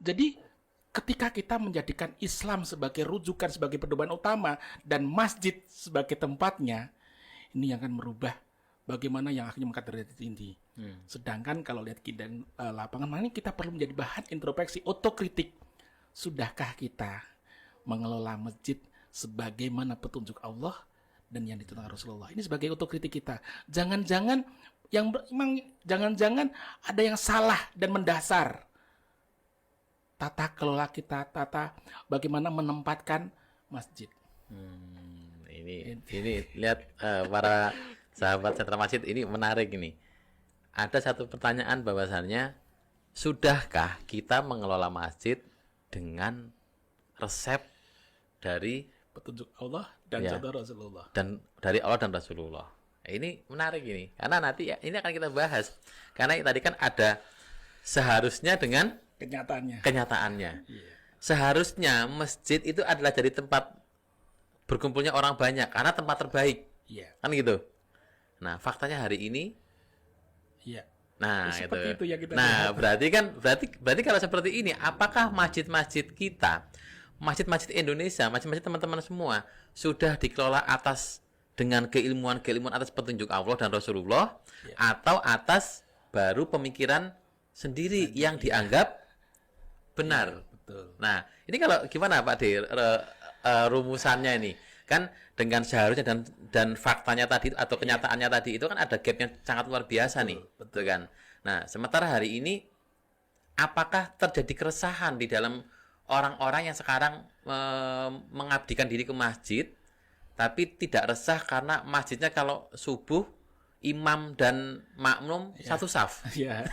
Jadi ketika kita menjadikan Islam sebagai rujukan, sebagai pedoman utama, dan masjid sebagai tempatnya, ini yang akan merubah bagaimana yang akhirnya mengangkat derajat tinggi. Sedangkan kalau lihat keadaan lapangan, makanya kita perlu menjadi bahan introspeksi, otokritik. Sudahkah kita mengelola masjid sebagaimana petunjuk Allah dan yang ditunjukkan Rasulullah? Ini sebagai otokritik kita. Jangan-jangan jangan-jangan ada yang salah dan mendasar. Tata kelola kita, tata bagaimana menempatkan masjid. Ini lihat para sahabat Sentra Masjid, ini menarik ini. Ada satu pertanyaan bahwasannya, sudahkah kita mengelola masjid dengan resep dari Petunjuk Allah dan Ya. contoh Rasulullah. dan dari Allah dan Rasulullah? Ini menarik ini, karena nanti ya, ini akan kita bahas. Karena tadi kan ada seharusnya dengan Kenyataannya. kenyataannya. Iya. Seharusnya masjid itu adalah jadi tempat berkumpulnya orang banyak karena tempat terbaik, Iya. kan gitu. Nah, faktanya hari ini, Iya. nah Ya, seperti itu yang kita nah, lihat. berarti kalau seperti ini, apakah masjid-masjid kita, masjid-masjid Indonesia, masjid-masjid teman-teman semua sudah dikelola dengan keilmuan atas petunjuk Allah dan Rasulullah, atau atas baru pemikiran sendiri yang dianggap benar? Betul. Nah, ini kalau gimana Pak D, rumusannya ini? Kan dengan seharusnya dan faktanya tadi atau kenyataannya tadi itu kan ada gap yang sangat luar biasa nih, betul kan? Nah, sementara hari ini apakah terjadi keresahan di dalam orang-orang yang sekarang mengabdikan diri ke masjid, tapi tidak resah karena masjidnya kalau subuh imam dan makmum satu saf? Iya.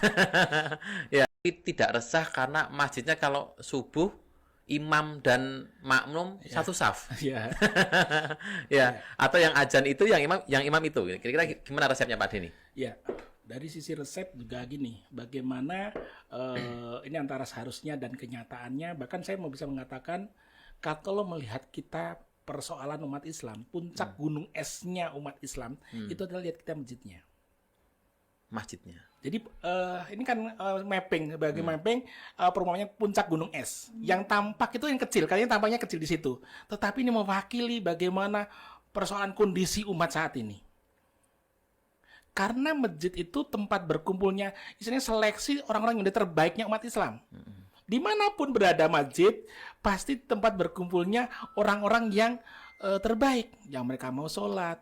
Ya, tapi tidak resah karena masjidnya kalau subuh imam dan makmum satu saf. Iya. Ya, atau yang azan itu yang imam itu. Kira-kira gimana resepnya Pak Denny? Ya, dari sisi resep juga gini, bagaimana ini antara seharusnya dan kenyataannya, bahkan saya mau bisa mengatakan, kalau melihat kita persoalan umat Islam, puncak gunung esnya umat Islam, itu adalah lihat kita masjidnya. Masjidnya. Jadi ini kan mapping, bagi mapping perumpamannya puncak gunung es. Yang tampak itu yang kecil, kayaknya tampaknya kecil di situ. Tetapi ini mewakili bagaimana persoalan kondisi umat saat ini. Karena masjid itu tempat berkumpulnya, istilahnya seleksi orang-orang yang udah terbaiknya umat Islam. Dimanapun berada masjid, pasti tempat berkumpulnya orang-orang yang terbaik, yang mereka mau sholat,